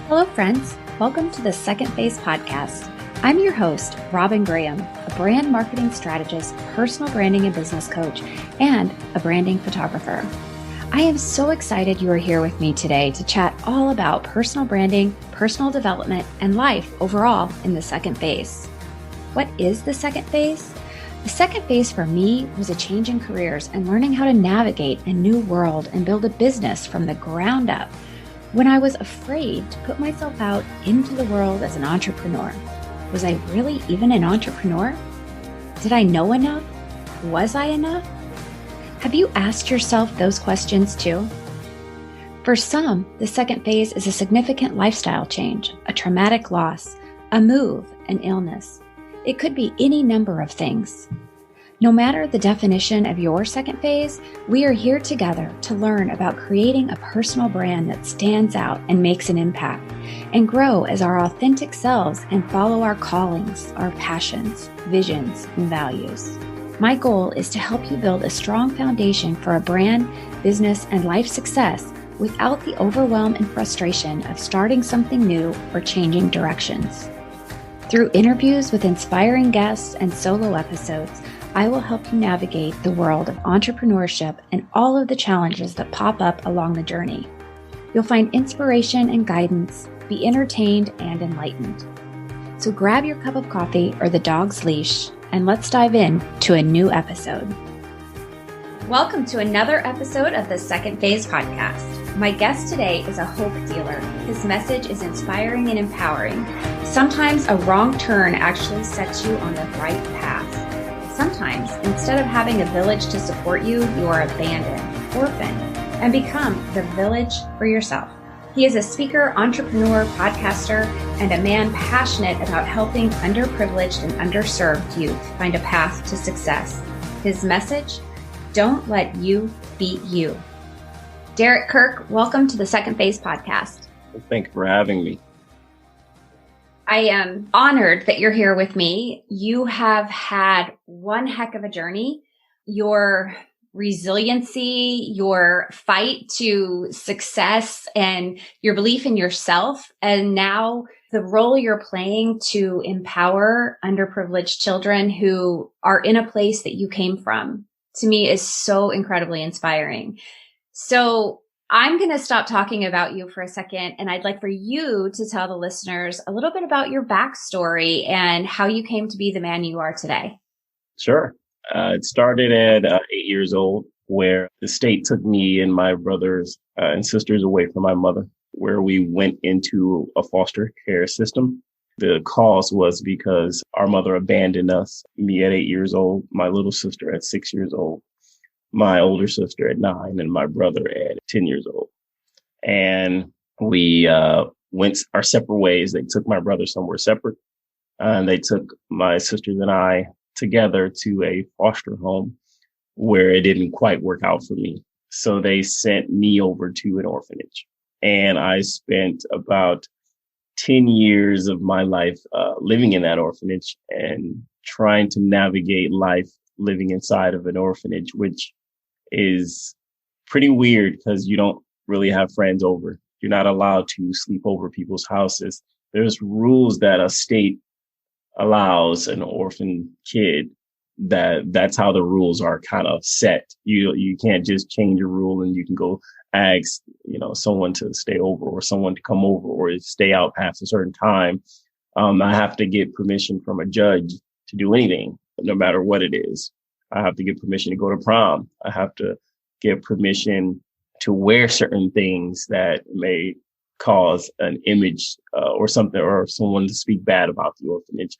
Hello, friends. Welcome to the Second Phase podcast. I'm your host, Robin Graham, a brand marketing strategist, personal branding and business coach, and a branding photographer. I am so excited you are here with me today to chat all about personal branding, personal development, and life overall in the second phase. What is the second phase? The second phase for me was a change in careers and learning how to navigate a new world and build a business from the ground up when I was afraid to put myself out into the world as an entrepreneur. Was I really even an entrepreneur? Did I know enough? Was I enough? Have you asked yourself those questions too? For some, the second phase is a significant lifestyle change, a traumatic loss, a move, an illness. It could be any number of things. No matter the definition of your second phase, we are here together to learn about creating a personal brand that stands out and makes an impact, and grow as our authentic selves and follow our callings, our passions, visions, and values. My goal is to help you build a strong foundation for a brand, business, and life success without the overwhelm and frustration of starting something new or changing directions. Through interviews with inspiring guests and solo episodes, I will help you navigate the world of entrepreneurship and all of the challenges that pop up along the journey. You'll find inspiration and guidance, be entertained and enlightened. So grab your cup of coffee or the dog's leash, and let's dive in to a new episode. Welcome to another episode of the Second Phase podcast. My guest today is a hope dealer. His message is inspiring and empowering. Sometimes a wrong turn actually sets you on the right path. Sometimes, instead of having a village to support you, you are abandoned, orphaned, and become the village for yourself. He is a speaker, entrepreneur, podcaster, and a man passionate about helping underprivileged and underserved youth find a path to success. His message: don't let you beat you. Derrick Kirk, welcome to the Second Phase podcast. Thank you for having me. I am honored that you're here with me. You have had one heck of a journey. Your resiliency, your fight to success, and your belief in yourself, and now the role you're playing to empower underprivileged children who are in a place that you came from, to me is so incredibly inspiring. So I'm going to stop talking about you for a second, and I'd like for you to tell the listeners a little bit about your backstory and how you came to be the man you are today. Sure. It started at 8 years old, where the state took me and my brothers and sisters away from my mother, where we went into a foster care system. The cause was because our mother abandoned us, me at 8 years old, my little sister at 6 years old, my older sister at 9, and my brother at 10 years old. And we went our separate ways. They took my brother somewhere separate, and they took my sisters and I together to a foster home where it didn't quite work out for me. So they sent me over to an orphanage. And I spent about 10 years of my life living in that orphanage and trying to navigate life living inside of an orphanage, which is pretty weird because you don't really have friends over. You're not allowed to sleep over people's houses. There's rules that a state allows an orphan kid. That's how the rules are kind of set. You can't just change a rule and you can go ask, someone to stay over or someone to come over or stay out past a certain time. I have to get permission from a judge to do anything, no matter what it is. I have to get permission to go to prom. I have to get permission to wear certain things that may cause an image or something, or someone to speak bad about the orphanage.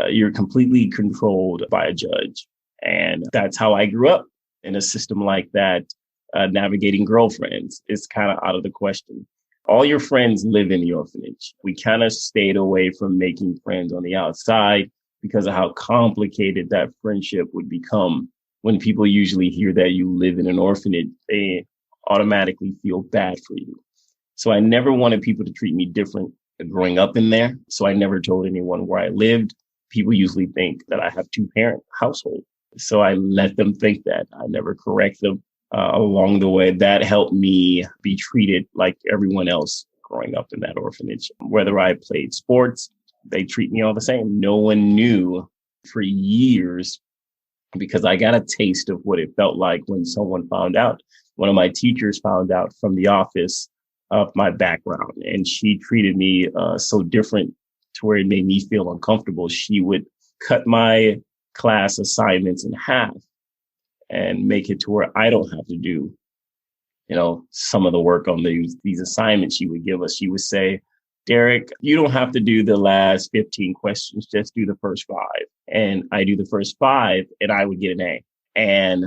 You're completely controlled by a judge. And that's how I grew up, in a system like that. Navigating girlfriends is kind of out of the question. All your friends live in the orphanage. We kind of stayed away from making friends on the outside because of how complicated that friendship would become. When people usually hear that you live in an orphanage, they automatically feel bad for you. So I never wanted people to treat me different growing up in there. So I never told anyone where I lived. People usually think that I have 2-parent household. So I let them think that. I never correct them along the way. That helped me be treated like everyone else growing up in that orphanage. Whether I played sports, they treat me all the same. No one knew for years because I got a taste of what it felt like when someone found out. One of my teachers found out from the office of my background, and she treated me so different to where it made me feel uncomfortable. She would cut my class assignments in half and make it to where I don't have to do, some of the work on these assignments she would give us. She would say, Derrick, you don't have to do the last 15 questions, just do the first 5. And I do the first 5 and I would get an A. And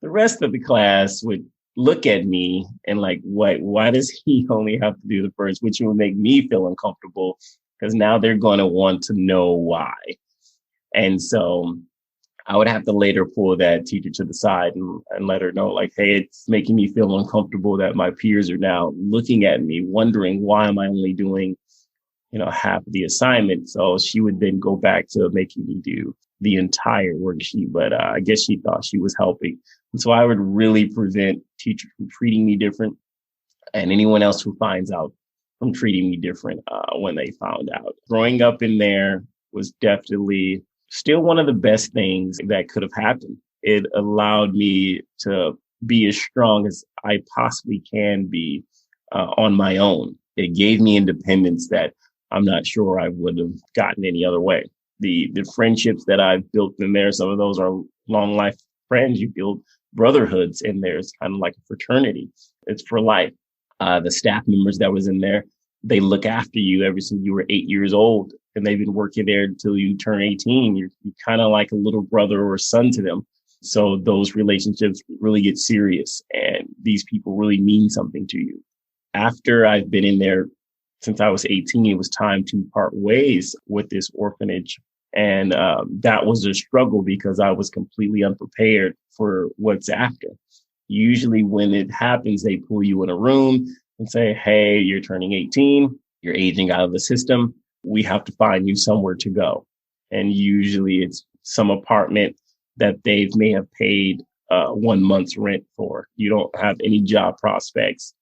the rest of the class would look at me and like, why does he only have to do the first, which would make me feel uncomfortable because now they're going to want to know why. And so I would have to later pull that teacher to the side and let her know, like, hey, it's making me feel uncomfortable that my peers are now looking at me, wondering why am I only doing, half of the assignment. So she would then go back to making me do the entire worksheet. But I guess she thought she was helping. And so I would really prevent teachers from treating me different and anyone else who finds out from treating me different when they found out. Growing up in there was definitely still one of the best things that could have happened. It allowed me to be as strong as I possibly can be on my own. It gave me independence that I'm not sure I would have gotten any other way. The friendships that I've built in there, some of those are long life friends. You build brotherhoods in there. It's kind of like a fraternity. It's for life. The staff members that was in there, they look after you ever since you were 8 years old. And they've been working there until you turn 18. You're kind of like a little brother or son to them. So those relationships really get serious and these people really mean something to you. After I've been in there since I was 18, it was time to part ways with this orphanage. And that was a struggle because I was completely unprepared for what's after. Usually when it happens, they pull you in a room and say, hey, you're turning 18, you're aging out of the system. We have to find you somewhere to go. And usually it's some apartment that they may have paid 1 month's rent for. You don't have any job prospects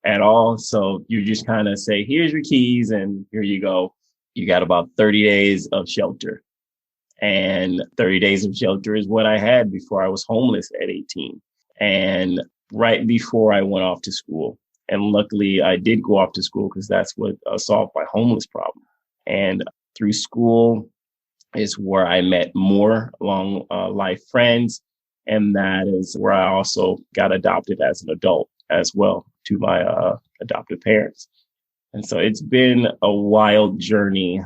at all. So you just kind of say, here's your keys and here you go. You got about 30 days of shelter. And 30 days of shelter is what I had before I was homeless at 18. And right before I went off to school. And luckily I did go off to school because that's what solved my homeless problem. And through school is where I met more long life friends. And that is where I also got adopted as an adult as well to my adoptive parents. And so it's been a wild journey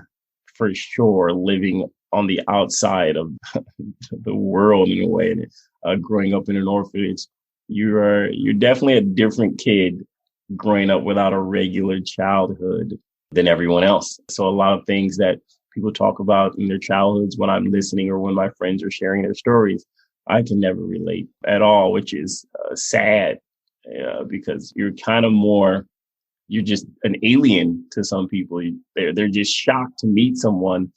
for sure, living on the outside of the world in a way. And growing up in an orphanage, you're definitely a different kid growing up without a regular childhood than everyone else. So a lot of things that people talk about in their childhoods when I'm listening or when my friends are sharing their stories, I can never relate at all, which is sad because you're just an alien to some people. They're just shocked to meet someone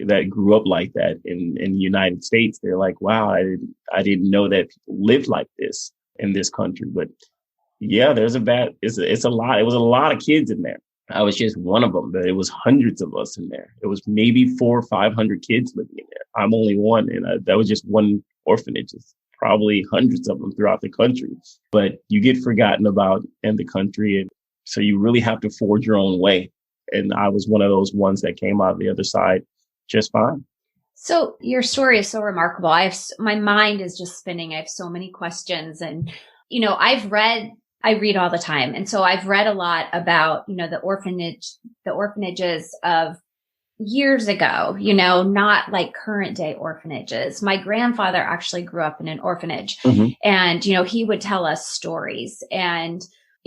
that grew up like that in the United States. They're like, wow, I didn't know that people lived like this in this country. But yeah, it's a lot. It was a lot of kids in there. I was just one of them, but it was hundreds of us in there. It was maybe 400 or 500 kids living in there. I'm only one. And that was just one orphanage. It's probably hundreds of them throughout the country, but you get forgotten about in the country. And so you really have to forge your own way. And I was one of those ones that came out the other side just fine. So your story is so remarkable. My mind is just spinning. I have so many questions and, I read all the time. And so I've read a lot about, the orphanages of years ago, not like current day orphanages. My grandfather actually grew up in an orphanage and, he would tell us stories and,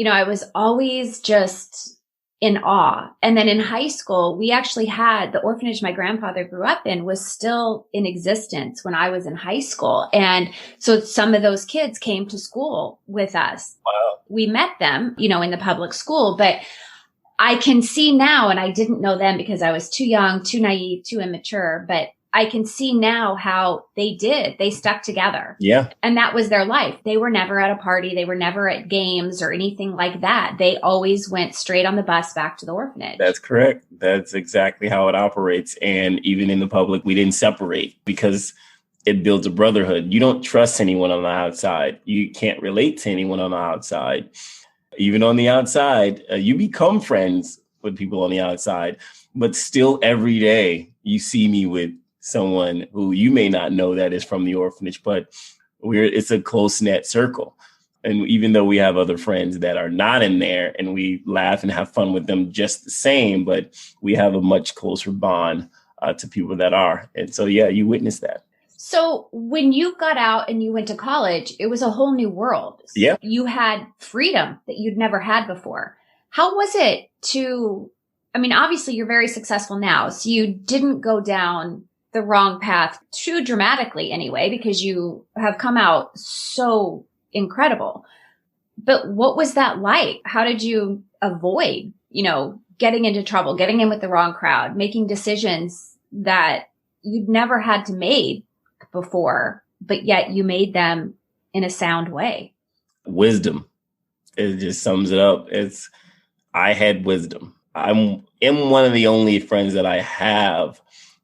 I was always just in awe. And then in high school, we actually had the orphanage my grandfather grew up in was still in existence when I was in high school. And so some of those kids came to school with us. Wow. We met them, in the public school, but I can see now, and I didn't know then because I was too young, too naive, too immature, but I can see now how they stuck together. Yeah. And that was their life. They were never at a party. They were never at games or anything like that. They always went straight on the bus back to the orphanage. That's correct. That's exactly how it operates. And even in the public, we didn't separate because it builds a brotherhood. You don't trust anyone on the outside. You can't relate to anyone on the outside. Even on the outside, you become friends with people on the outside, but still every day you see me with someone who you may not know that is from the orphanage, but it's a close knit circle. And even though we have other friends that are not in there and we laugh and have fun with them just the same, but we have a much closer bond to people that are. And so, yeah, you witness that. So when you got out and you went to college, it was a whole new world. Yeah. You had freedom that you'd never had before. How was it obviously you're very successful now, so you didn't go down the wrong path too dramatically anyway, because you have come out so incredible. But what was that like? How did you avoid, getting into trouble, getting in with the wrong crowd, making decisions that you'd never had to make before, but yet you made them in a sound way? Wisdom. It just sums it up. I had wisdom. I'm one of the only friends that I have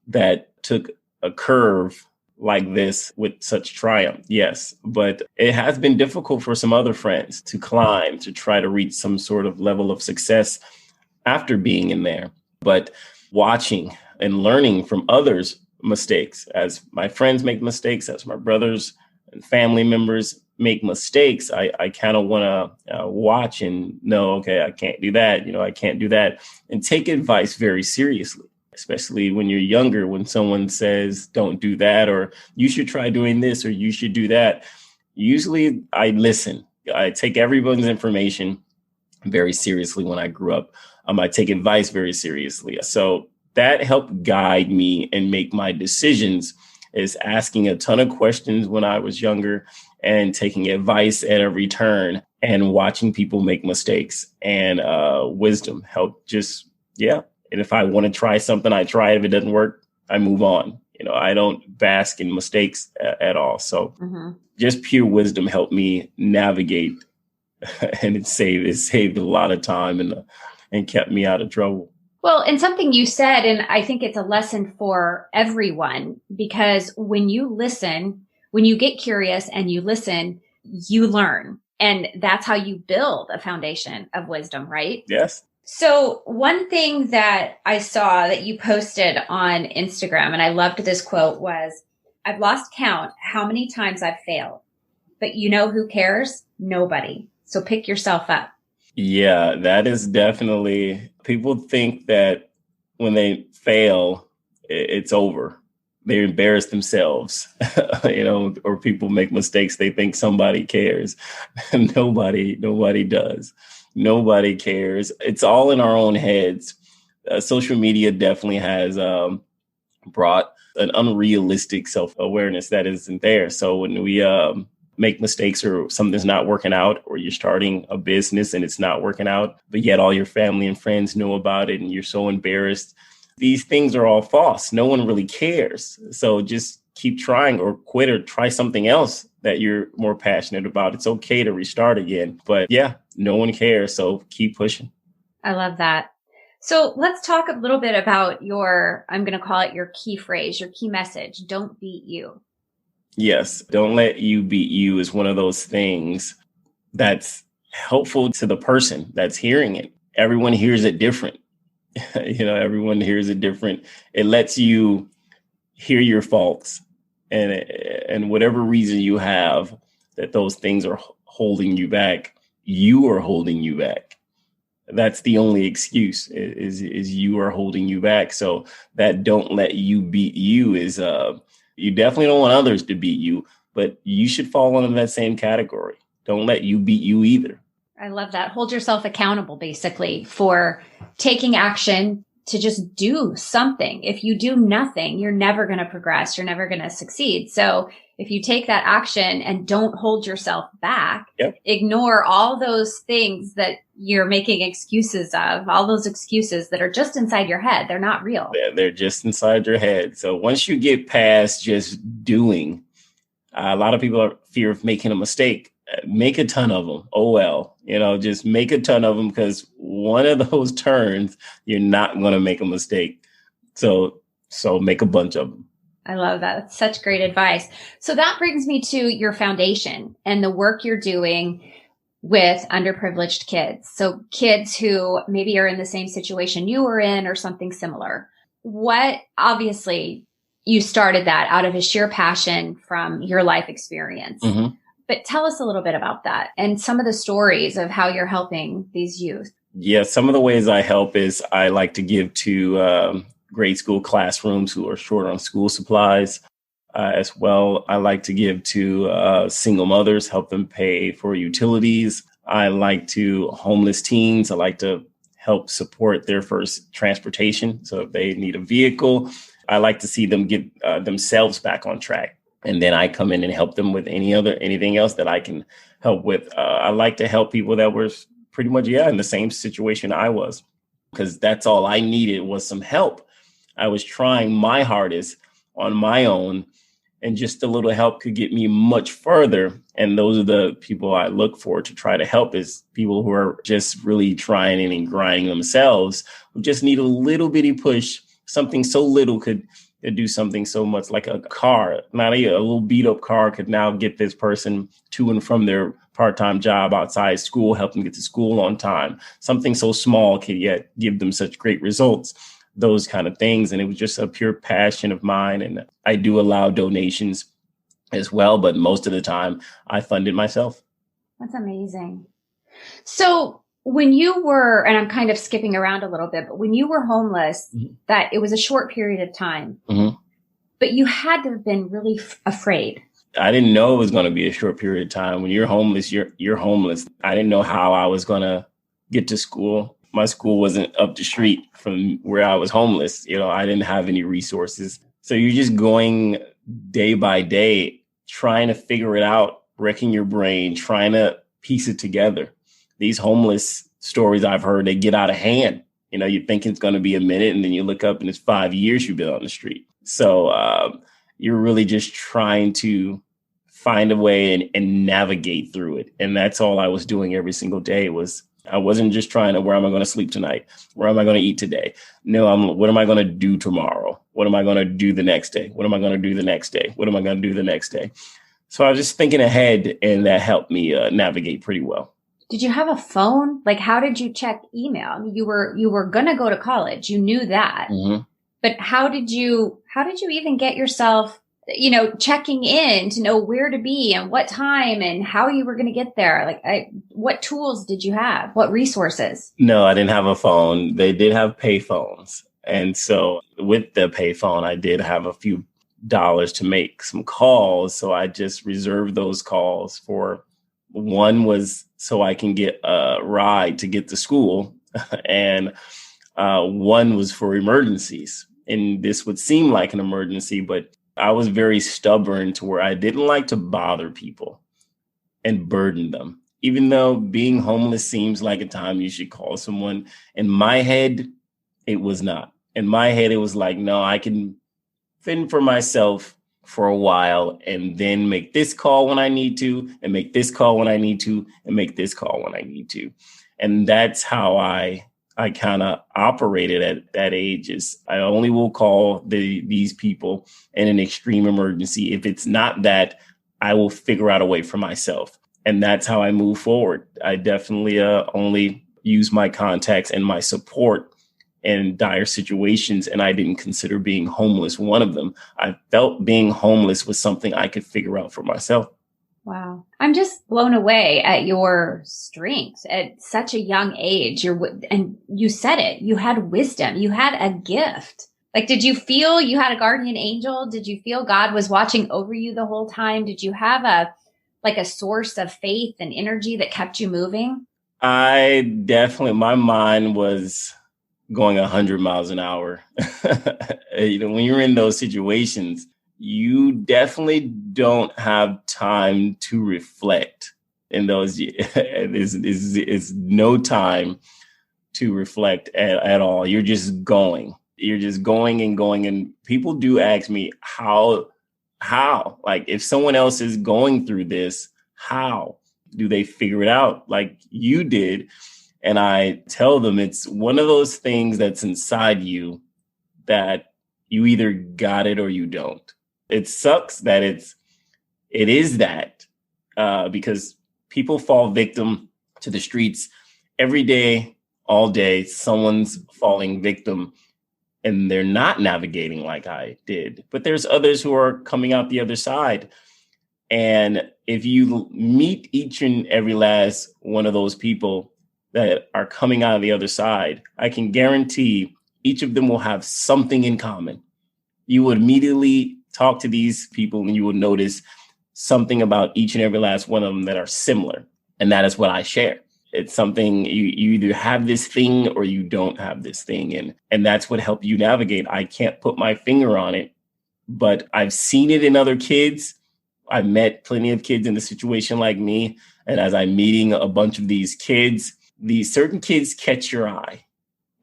that took a curve like this with such triumph. Yes, but it has been difficult for some other friends to climb, to try to reach some sort of level of success after being in there. But watching and learning from others' mistakes, as my friends make mistakes, as my brothers and family members make mistakes, I kind of want to watch and know, okay, I can't do that. I can't do that, and take advice very seriously, especially when you're younger, when someone says, don't do that, or you should try doing this, or you should do that. Usually I listen. I take everyone's information very seriously when I grew up. I take advice very seriously. So that helped guide me and make my decisions, is asking a ton of questions when I was younger and taking advice at every turn and watching people make mistakes. And wisdom helped And if I want to try something, I try it. If it doesn't work, I move on. I don't bask in mistakes at all. So just pure wisdom helped me navigate, and it saved a lot of time and kept me out of trouble. Well, and something you said, and I think it's a lesson for everyone, because when you listen, when you get curious and you listen, you learn. And that's how you build a foundation of wisdom, right? Yes. So one thing that I saw that you posted on Instagram, and I loved this quote, was, I've lost count how many times I've failed, but you know who cares? Nobody. So pick yourself up. Yeah, that is definitely, people think that when they fail, it's over. They embarrass themselves, or people make mistakes. They think somebody cares. Nobody does. Nobody cares. It's all in our own heads. Social media definitely has brought an unrealistic self-awareness that isn't there. So when we make mistakes, or something's not working out, or you're starting a business and it's not working out, but yet all your family and friends know about it and you're so embarrassed, these things are all false. No one really cares. So just keep trying, or quit, or try something else that you're more passionate about. It's okay to restart again. But yeah, no one cares. So keep pushing. I love that. So let's talk a little bit about I'm going to call it your key phrase, your key message. Don't beat you. Yes. Don't let you beat you is one of those things that's helpful to the person that's hearing it. Everyone hears it different. Everyone hears it different. It lets you hear your faults, and whatever reason you have that those things are holding you back, you are holding you back. That's the only excuse is you are holding you back. So that don't let you beat you is you definitely don't want others to beat you, but you should fall under that same category. Don't let you beat you either. I love that. Hold yourself accountable, basically, for taking action, to just do something. If you do nothing, you're never going to progress. You're never going to succeed. So if you take that action and don't hold yourself back, ignore all those things that you're making excuses of, all those excuses that are just inside your head. They're not real. They're just inside your head. So once you get past just doing, a lot of people are fear of making a mistake. Make a ton of them. Oh, well, just make a ton of them, because one of those turns, you're not going to make a mistake. So make a bunch of them. I love that. That's such great advice. So that brings me to your foundation and the work you're doing with underprivileged kids. So kids who maybe are in the same situation you were in or something similar. Obviously, you started that out of a sheer passion from your life experience. Mm-hmm. But tell us a little bit about that and some of the stories of how you're helping these youth. Yeah, some of the ways I help is I like to give to grade school classrooms who are short on school supplies. As well, I like to give to single mothers, help them pay for utilities. I like to homeless teens. I like to help support their first transportation. So if they need a vehicle, I like to see them get themselves back on track. And then I come in and help them with anything else that I can help with. I like to help people that were pretty much, in the same situation I was, because that's all I needed was some help. I was trying my hardest on my own, and just a little help could get me much further. And those are the people I look for to try to help, is people who are just really trying and grinding themselves, who just need a little bitty push. Something so little could do something so much, like a car. Not a little beat up car could now get this person to and from their part-time job outside school, help them get to school on time. Something so small could yet give them such great results, those kind of things. And it was just a pure passion of mine. And I do allow donations as well, but most of the time I fund it myself. That's amazing. So when you were, and I'm kind of skipping around a little bit, but when you were homeless, mm-hmm. that it was a short period of time, mm-hmm. but you had to have been really afraid. I didn't know it was going to be a short period of time. When you're homeless, you're homeless. I didn't know how I was going to get to school. My school wasn't up the street from where I was homeless. I didn't have any resources. So you're just going day by day, trying to figure it out, wrecking your brain, trying to piece it together. These homeless stories I've heard, they get out of hand. You think it's going to be a minute, and then you look up and it's 5 years you've been on the street. So you're really just trying to find a way and navigate through it. And that's all I was doing every single day. I wasn't just trying to, where am I going to sleep tonight? Where am I going to eat today? No, what am I going to do tomorrow? What am I going to do the next day? What am I going to do the next day? What am I going to do the next day? So I was just thinking ahead, and that helped me navigate pretty well. Did you have a phone? Like, how did you check email? I mean, you were going to go to college. You knew that. Mm-hmm. But how did you even get yourself, checking in to know where to be and what time and how you were going to get there? Like, what tools did you have? What resources? No, I didn't have a phone. They did have pay phones. And so with the pay phone, I did have a few dollars to make some calls. So I just reserved those calls for, one was so I can get a ride to get to school. And one was for emergencies. And this would seem like an emergency, but I was very stubborn to where I didn't like to bother people and burden them. Even though being homeless seems like a time you should call someone, in my head, it was not. In my head, it was like, no, I can fend for myself for a while and then make this call when I need to, and make this call when I need to, and make this call when I need to. And that's how I kind of operated at that age. Is I only will call these people in an extreme emergency. If it's not that, I will figure out a way for myself. And that's how I move forward. I definitely only use my contacts and my support in dire situations. And I didn't consider being homeless one of them. I felt being homeless was something I could figure out for myself. Wow. I'm just blown away at your strengths at such a young age. And you said it, you had wisdom, you had a gift. Like, did you feel you had a guardian angel? Did you feel God was watching over you the whole time? Did you have a source of faith and energy that kept you moving? My mind was going 100 miles an hour. When you're in those situations, you definitely don't have time to reflect. In those, is no time to reflect at all. You're just going. You're just going and going. And people do ask me how, like if someone else is going through this, how do they figure it out like you did? And I tell them it's one of those things that's inside you that you either got it or you don't. It sucks that it is that because people fall victim to the streets every day, all day. Someone's falling victim and they're not navigating like I did. But there's others who are coming out the other side. And if you meet each and every last one of those people that are coming out of the other side, I can guarantee each of them will have something in common. You would immediately talk to these people and you will notice something about each and every last one of them that are similar. And that is what I share. It's something you either have this thing or you don't have this thing. And that's what helped you navigate. I can't put my finger on it, but I've seen it in other kids. I've met plenty of kids in a situation like me. And as I'm meeting a bunch of these kids, these certain kids catch your eye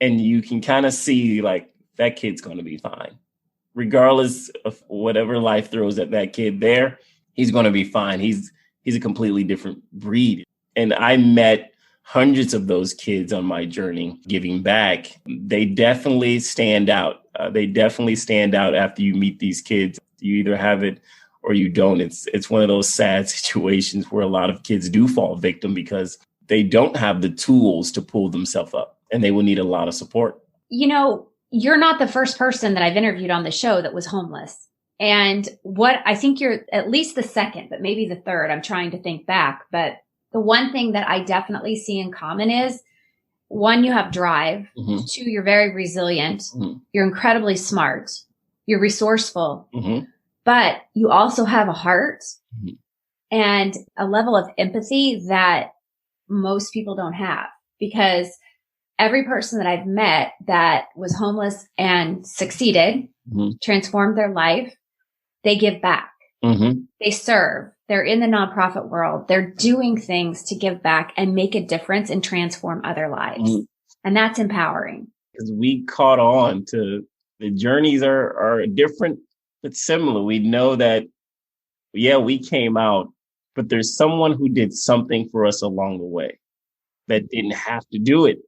and you can kind of see like that kid's going to be fine. Regardless of whatever life throws at that kid there, he's going to be fine. He's a completely different breed. And I met hundreds of those kids on my journey giving back. They definitely stand out. They definitely stand out after you meet these kids. You either have it or you don't. It's one of those sad situations where a lot of kids do fall victim because they don't have the tools to pull themselves up and they will need a lot of support. You're not the first person that I've interviewed on the show that was homeless. And what I think you're at least the second, but maybe the third. I'm trying to think back. But the one thing that I definitely see in common is, one, you have drive. Mm-hmm. Two, you're very resilient. Mm-hmm. You're incredibly smart. You're resourceful. Mm-hmm. But you also have a heart mm-hmm. and a level of empathy that most people don't have, because every person that I've met that was homeless and succeeded, mm-hmm. transformed their life, they give back. Mm-hmm. They serve. They're in the nonprofit world. They're doing things to give back and make a difference and transform other lives. Mm-hmm. And that's empowering. Because we caught on to the journeys are different, but similar. We know that, we came out, but there's someone who did something for us along the way that didn't have to do it.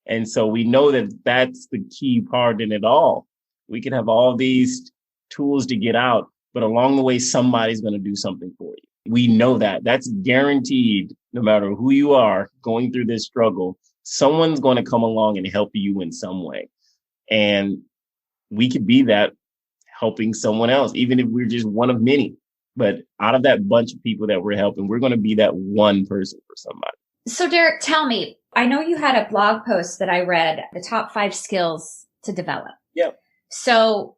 And so we know that that's the key part in it all. We can have all these tools to get out, but along the way, somebody's going to do something for you. We know that. That's guaranteed. No matter who you are going through this struggle, someone's going to come along and help you in some way. And we could be that helping someone else, even if we're just one of many. But out of that bunch of people that we're helping, we're going to be that one person for somebody. So Derrick, tell me, I know you had a blog post that I read, the top 5 skills to develop. Yeah. So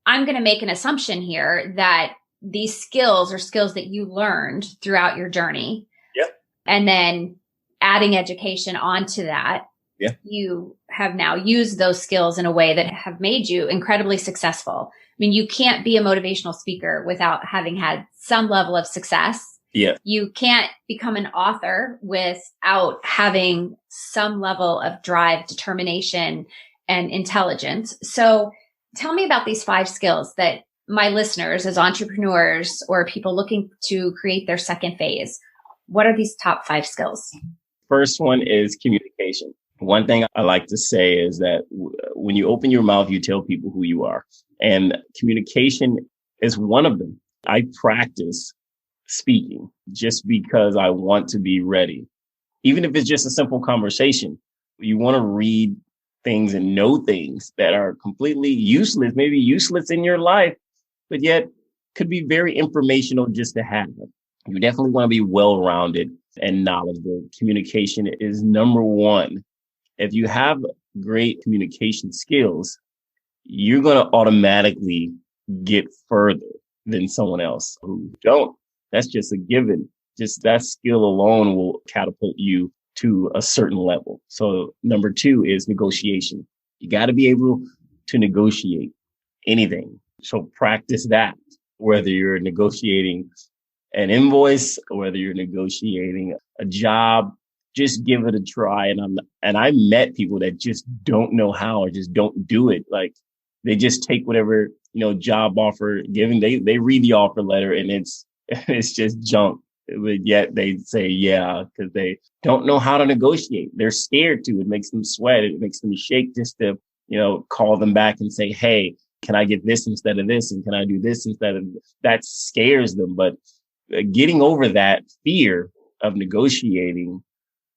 I'm going to make an assumption here that these skills are skills that you learned throughout your journey. Yeah. And then adding education onto that. Yeah. You have now used those skills in a way that have made you incredibly successful. I mean, you can't be a motivational speaker without having had some level of success. Yeah. You can't become an author without having some level of drive, determination, and intelligence. So tell me about these 5 skills that my listeners as entrepreneurs or people looking to create their second phase. What are these top 5 skills? First one is communication. One thing I like to say is that when you open your mouth, you tell people who you are. And communication is one of them. I practice speaking just because I want to be ready. Even if it's just a simple conversation, you want to read things and know things that are completely useless, maybe useless in your life, but yet could be very informational just to have. You definitely want to be well-rounded and knowledgeable. Communication is number one. If you have great communication skills, you're going to automatically get further than someone else who don't. That's just a given. Just that skill alone will catapult you to a certain level. So number 2 is negotiation. You got to be able to negotiate anything. So practice that, whether you're negotiating an invoice, whether you're negotiating a job, just give it a try. And I met people that just don't know how or just don't do it. Like they just take whatever, job offer given. They read the offer letter and it's just junk. But yet they say, yeah, because they don't know how to negotiate. They're scared to. It makes them sweat. It makes them shake just to, call them back and say, hey, can I get this instead of this? And can I do this instead of that? Scares them. But getting over that fear of negotiating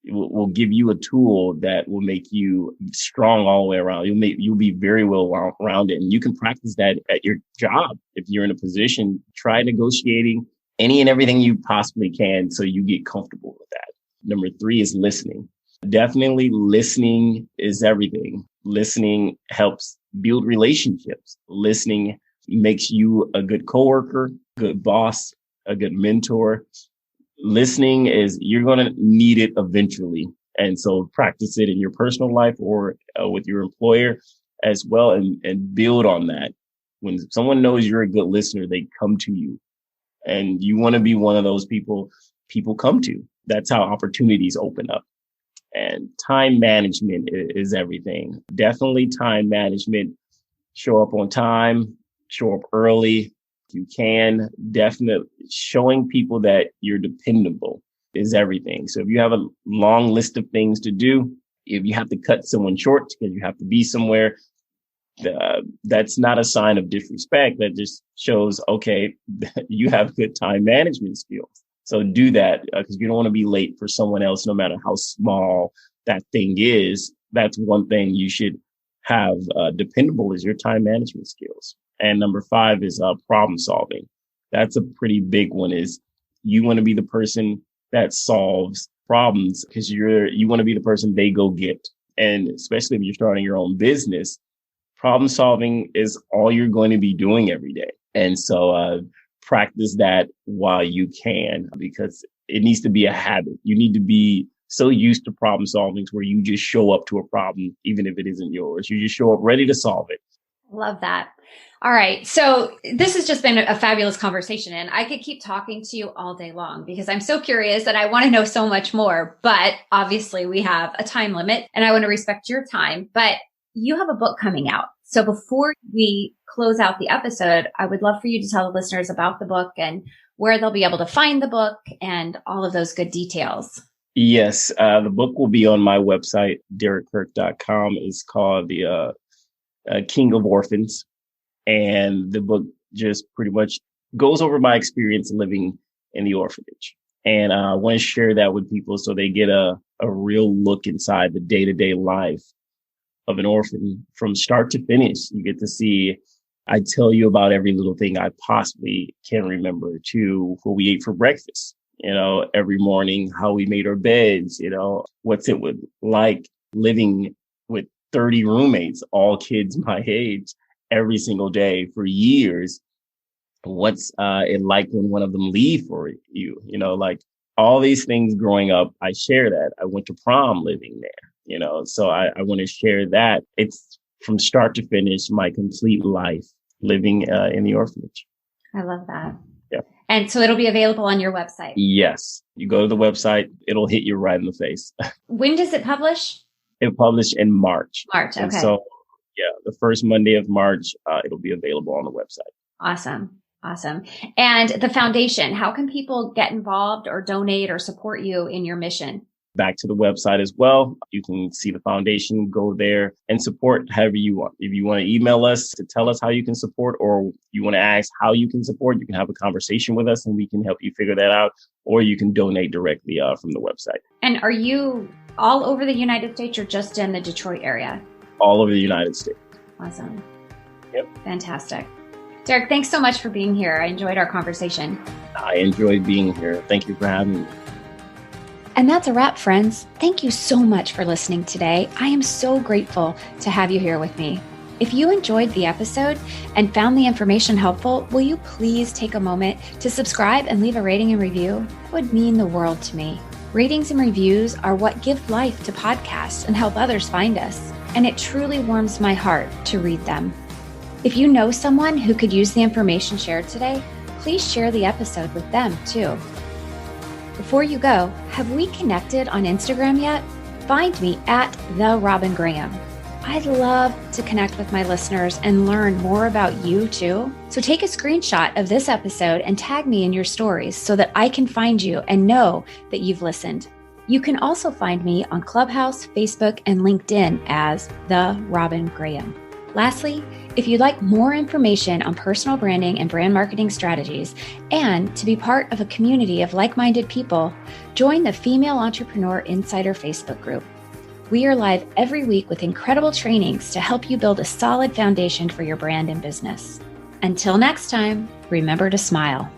will give you a tool that will make you strong all the way around. You'll be very well rounded, and you can practice that at your job. If you're in a position, try negotiating any and everything you possibly can so you get comfortable with that. Number 3 is listening. Definitely listening is everything. Listening helps build relationships. Listening makes you a good coworker, good boss, a good mentor. Listening is, you're going to need it eventually. And so practice it in your personal life or with your employer as well, and build on that. When someone knows you're a good listener, they come to you. And you want to be one of those people come to. That's how opportunities open up. And time management is everything. Definitely time management. Show up on time, show up early. You can. Definitely showing people that you're dependable is everything. So if you have a long list of things to do, if you have to cut someone short because you have to be somewhere, that's not a sign of disrespect. That just shows, okay, you have good time management skills. So do that because you don't want to be late for someone else, no matter how small that thing is. That's one thing you should have dependable is your time management skills. And number 5 is problem solving. That's a pretty big one. Is you want to be the person that solves problems because you want to be the person they go get. And especially if you're starting your own business, problem solving is all you're going to be doing every day. And so practice that while you can, because it needs to be a habit. You need to be so used to problem solving to where you just show up to a problem, even if it isn't yours. You just show up ready to solve it. Love that. All right. So this has just been a fabulous conversation, and I could keep talking to you all day long because I'm so curious and I want to know so much more. But obviously we have a time limit and I want to respect your time, but you have a book coming out. So before we close out the episode, I would love for you to tell the listeners about the book and where they'll be able to find the book and all of those good details. Yes. The book will be on my website, derrickkirk.com. It's called The King of Orphans. And the book just pretty much goes over my experience living in the orphanage. And I want to share that with people so they get a real look inside the day-to-day life of an orphan from start to finish. You get to see, I tell you about every little thing I possibly can remember, to what we ate for breakfast, every morning, how we made our beds, what's it like living with 30 roommates, all kids my age, every single day for years. What's it like when one of them leave for you, like all these things growing up. I share that. I went to prom living there, so I want to share that. It's from start to finish, my complete life living in the orphanage. I love that. Yeah. And so it'll be available on your website. Yes. You go to the website, it'll hit you right in the face. When does it publish? It'll publish in March. March. Okay. And so, the first Monday of March, it'll be available on the website. Awesome. Awesome. And the foundation, how can people get involved or donate or support you in your mission? Back to the website as well. You can see the foundation, go there and support however you want. If you want to email us to tell us how you can support, or you want to ask how you can support, you can have a conversation with us and we can help you figure that out, or you can donate directly from the website. And are you all over the United States or just in the Detroit area? All over the United States. Awesome. Yep. Fantastic. Derrick, thanks so much for being here. I enjoyed our conversation. I enjoyed being here. Thank you for having me. And that's a wrap, friends. Thank you so much for listening today. I am so grateful to have you here with me. If you enjoyed the episode and found the information helpful, will you please take a moment to subscribe and leave a rating and review? It would mean the world to me. Ratings and reviews are what give life to podcasts and help others find us. and it truly warms my heart to read them. If you know someone who could use the information shared today, please share the episode with them too. Before you go, have we connected on Instagram yet? Find me at The Robin Graham. I'd love to connect with my listeners and learn more about you too. So take a screenshot of this episode and tag me in your stories so that I can find you and know that you've listened. You can also find me on Clubhouse, Facebook, and LinkedIn as The Robin Graham. Lastly, if you'd like more information on personal branding and brand marketing strategies and to be part of a community of like-minded people, join the Female Entrepreneur Insider Facebook group. We are live every week with incredible trainings to help you build a solid foundation for your brand and business. Until next time, remember to smile.